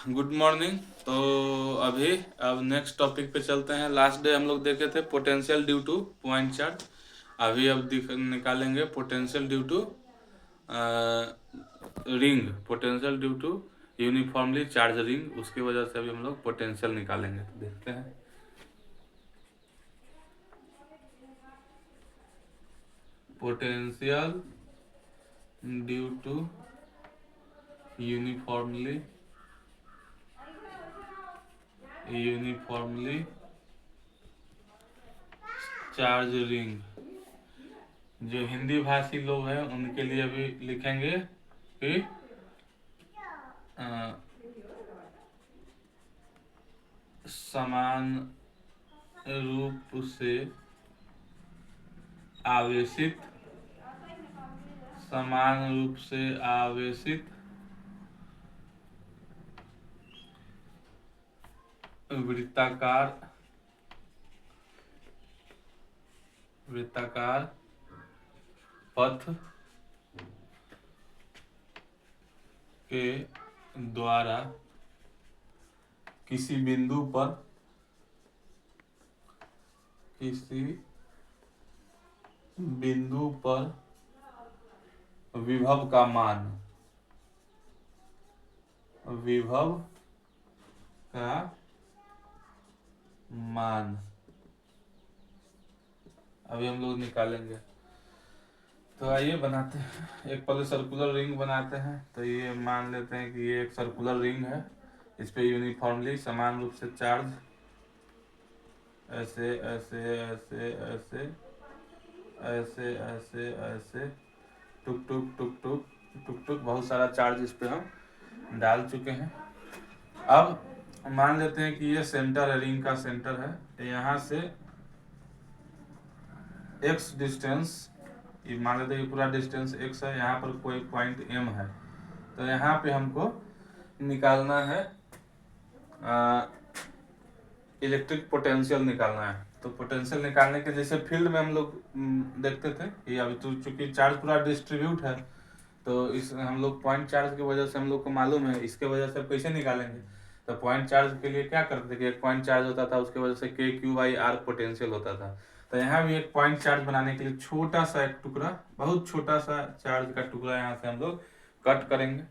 Good morning. तो अब next topic पे चलते हैं। लास्ट डे हम लोग देखे थे potential due to point charge. अब निकालेंगे potential due to ring, potential due to uniformly charge ring. उसकी वजह से अभी हम लोग पोटेंशियल निकालेंगे। तो देखते हैं। Potential due to uniformly charge ring. जो हिंदी भाषी लोग हैं उनके लिए अभी लिखेंगे कि समान रूप से आवेशित वृत्ताकार पथ के द्वारा किसी बिंदु पर विभव का मान अभी हम लोग निकालेंगे। तो आइए बनाते हैं। एक पहले सर्कुलर रिंग बनाते हैं। तो ये मान लेते हैं कि ये एक सर्कुलर रिंग है। इस पे यूनिफॉर्मली समान रूप से चार्ज ऐसे ऐसे ऐसे ऐसे ऐसे ऐसे ऐसे टुक टुक टुक टुक टुक टुक बहुत सारा चार्ज इस पे हम डाल चुके हैं। अब मान लेते हैं कि ये सेंटर है, रिंग का सेंटर है। यहाँ से x डिस्टेंस, ये मान लेते हैं कि पूरा डिस्टेंस x है। यहाँ पर कोई पॉइंट m है। तो यहाँ पे हमको निकालना है इलेक्ट्रिक पोटेंशियल निकालना है। तो पोटेंशियल निकालने के जैसे फील्ड में हम लोग देखते थे कि अभी तो चूंकि चार्ज पूरा डिस्ट्रीब्यूट है, तो इस हम लोग पॉइंट चार्ज की वजह से हम लोग को मालूम है। इसके वजह से कैसे निकालेंगे? तो पॉइंट चार्ज के लिए क्या करते थे कि एक पॉइंट चार्ज होता था, उसके वजह से KQ/R पोटेंशियल होता था। तो यहाँ भी एक पॉइंट चार्ज बनाने के लिए छोटा सा एक टुकड़ा, बहुत छोटा सा चार्ज का टुकड़ा यहाँ से हम लोग कट करेंगे।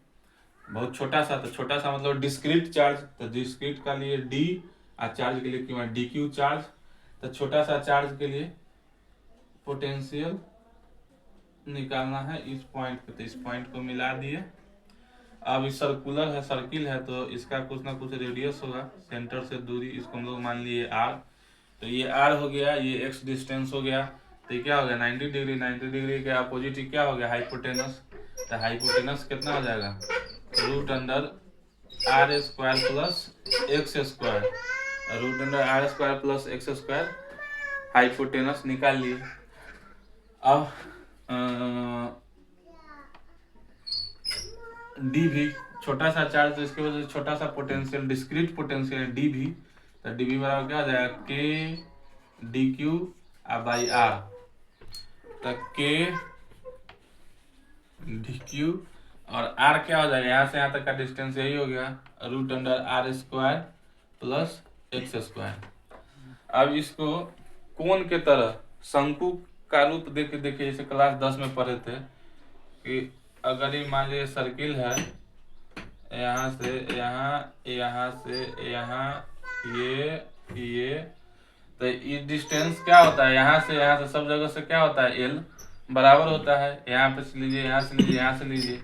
बहुत छोटा सा, तो छोटा सा मतलब डिस्क्रीट चार्ज। तो डिस्क्रीट का लिए D और चार्ज के लिए क्यों DQ चार्ज। तो छोटा सा चार्ज के लिए पोटेंशियल निकालना है इस पॉइंट पे। तो इस पॉइंट को मिला दिए। अब इस सर्कुलर है, सर्किल है, तो इसका कुछ ना कुछ रेडियस होगा, सेंटर से दूरी। इसको हम लोग मान लिए R। तो ये R हो गया, ये x डिस्टेंस हो गया। तो ये क्या हो गया 90 डिग्री। 90 डिग्री के अपोजिट क्या हो गया हाइपोटेनस। तो हाइपोटेनस कितना हो जाएगा √R² plus x²। √R² plus x² hypotenuse निकाल लिए। अब डी भी छोटा सा चार्ज, तो इसके वजह से छोटा सा पोटेंशियल, डिस्क्रीट पोटेंशियल है डी भी। तो डी भी बराबर क्या हो जाएगा KdQ/R। तो KdQ और R क्या हो जाएगा, यहाँ से यहाँ तक का डिस्टेंस यही हो गया √R² प्लस x²। अब इसको कोण के तरह शंकु का रूप देखिए जैसे क्लास 10 में पढ़े थे कि अगर ये मान लीजिए सर्किल है, यहाँ से यहाँ, यहाँ से यहाँ, ये तो ये डिस्टेंस क्या होता है, यहाँ से सब जगह से क्या होता है L बराबर होता है। यहाँ पे से लीजिए, यहाँ से लीजिए, यहाँ से लीजिए,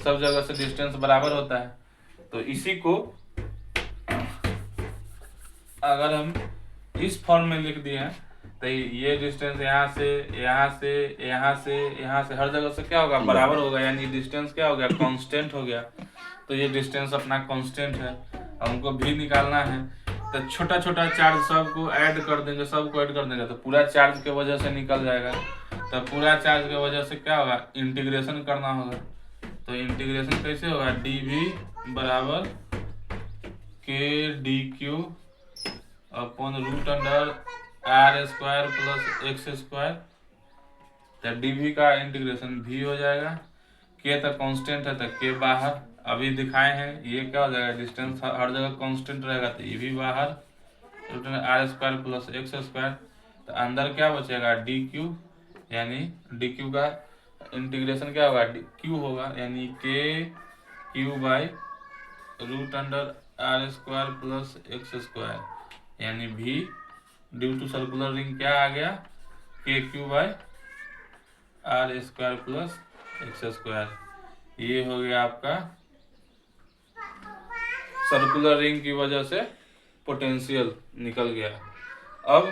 सब जगह से डिस्टेंस बराबर होता है। तो इसी को अगर हम इस फॉर्म में लिख दिए हैं, तो ये डिस्टेंस यहाँ से यहाँ से यहाँ से यहाँ से हर जगह से क्या होगा बराबर होगा, यानी डिस्टेंस क्या हो गया कांस्टेंट हो गया। तो ये डिस्टेंस अपना कांस्टेंट है। हमको भी निकालना है। तो छोटा छोटा चार्ज सबको ऐड कर देंगे, तो पूरा चार्ज के वजह से निकल जाएगा। तो पूरा चार्ज के वजह से क्या होगा इंटीग्रेशन करना होगा। तो इंटीग्रेशन कैसे होगा dV बराबर KdQ upon √R² plus x²। तो dV का इंटीग्रेशन V हो जाएगा। K तो कांस्टेंट है, तो K बाहर अभी दिखाए हैं, ये क्या हो जाएगा, डिस्टेंस हर जगह कांस्टेंट रहेगा तो ये भी बाहर, root R square plus X square. तो अंदर क्या बचेगा, डी क्यू, यानी डी क्यू का इंटीग्रेशन क्या होगा, क्यू होगा, यानी K Q by root under R square plus X square, यानी भी ड्यू टू सर्कुलर रिंग क्या आ गया, K Q by R square plus X square. ये हो गया आपका सर्कुलर रिंग की वजह से पोटेंशियल निकल गया। अब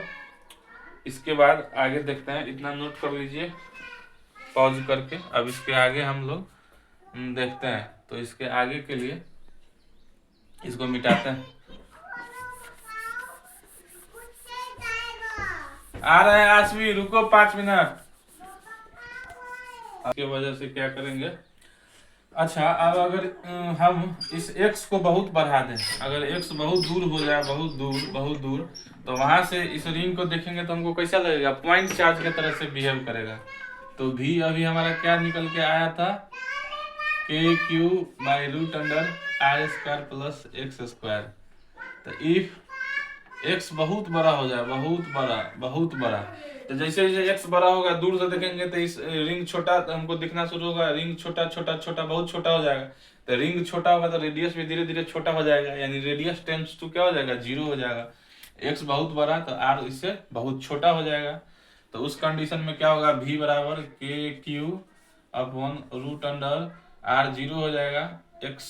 इसके बाद आगे देखते हैं, इतना नोट कर लीजिए पॉज करके। अब इसके आगे हम लोग देखते हैं, तो इसके आगे के लिए इसको मिटाते हैं। आ रहे हैं आसवी, रुको 5 मिनट। इसके वजह से क्या करेंगे, अच्छा अब अगर हम इस x को बहुत बढ़ा दें, अगर x बहुत दूर हो जाए, बहुत दूर, तो वहां से इस रिंग को देखेंगे तो हमको कैसा लगेगा, पॉइंट चार्ज की तरह से बिहेव करेगा। तो भी अभी हमारा क्या निकल के आया था, K Q by root under R square plus X square. तो इफ x बहुत बड़ा हो जाए, बहुत बड़ा, तो जैसे जैसे x बड़ा होगा, दूर से देखेंगे तो इस रिंग छोटा हमको दिखना शुरू होगा, रिंग छोटा छोटा छोटा बहुत छोटा हो जाएगा। तो रिंग छोटा होगा तो रेडियस भी धीरे धीरे छोटा हो जाएगा, यानी रेडियस टेंड्स टू क्या हो जाएगा, 0 हो जाएगा। x बहुत बड़ा तो r इससे बहुत छोटा हो जाएगा। तो उस कंडीशन में क्या होगा, v बराबर K Q upon root under r 0 हो जाएगा, x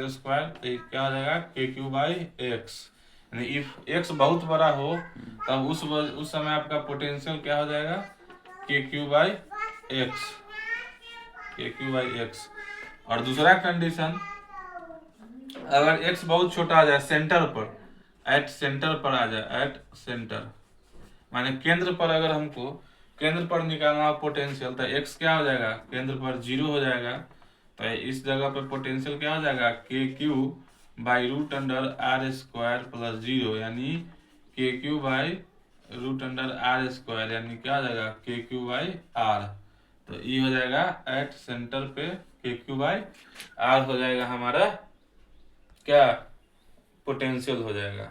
स्क्वायर, तो क्या हो जाएगा K Q by x. If x बहुत बड़ा हो तब उस समय आपका पोटेंशियल क्या हो जाएगा, के क्यू बाई एक्स, के क्यू बाई एक्स। और दूसरा कंडीशन, अगर x बहुत छोटा आ जाए, सेंटर पर, एट सेंटर पर आ जाए, एट सेंटर माने केंद्र पर, अगर हमको केंद्र पर निकालना हो पोटेंशियल, तो x क्या हो जाएगा, केंद्र पर 0 हो जाएगा। तो इस जगह पर पोटेंशियल क्या हो जाएगा, K Q by root under R square plus 0, यानी K Q by root under R square, यानी क्या हो जाएगा, के क्यू बाई आर। तो ये हो जाएगा एट सेंटर पे के क्यू बाई आर हो जाएगा हमारा क्या, पोटेंशियल हो जाएगा।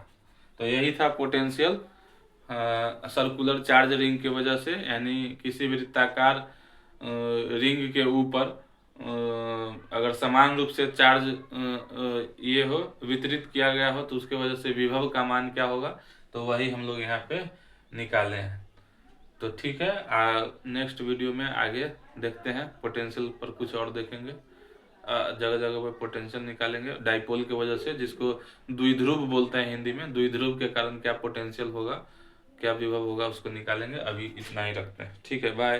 तो यही था पोटेंशियल सर्कुलर चार्ज रिंग की वजह से, यानी किसी भी वृत्ताकार रिंग के ऊपर अगर समान रूप से चार्ज ये हो, वितरित किया गया हो, तो उसके वजह से विभव का मान क्या होगा, तो वही हम लोग यहाँ पे निकाले हैं। तो ठीक है, नेक्स्ट वीडियो में आगे देखते हैं, पोटेंशियल पर कुछ और देखेंगे, जगह जगह पे पोटेंशियल निकालेंगे डाइपोल की वजह से, जिसको द्विध्रुव बोलते हैं हिंदी में। द्विध्रुव के कारण क्या पोटेंशियल होगा, क्या विभव होगा, उसको निकालेंगे। अभी इतना ही रखते हैं, ठीक है, बाय।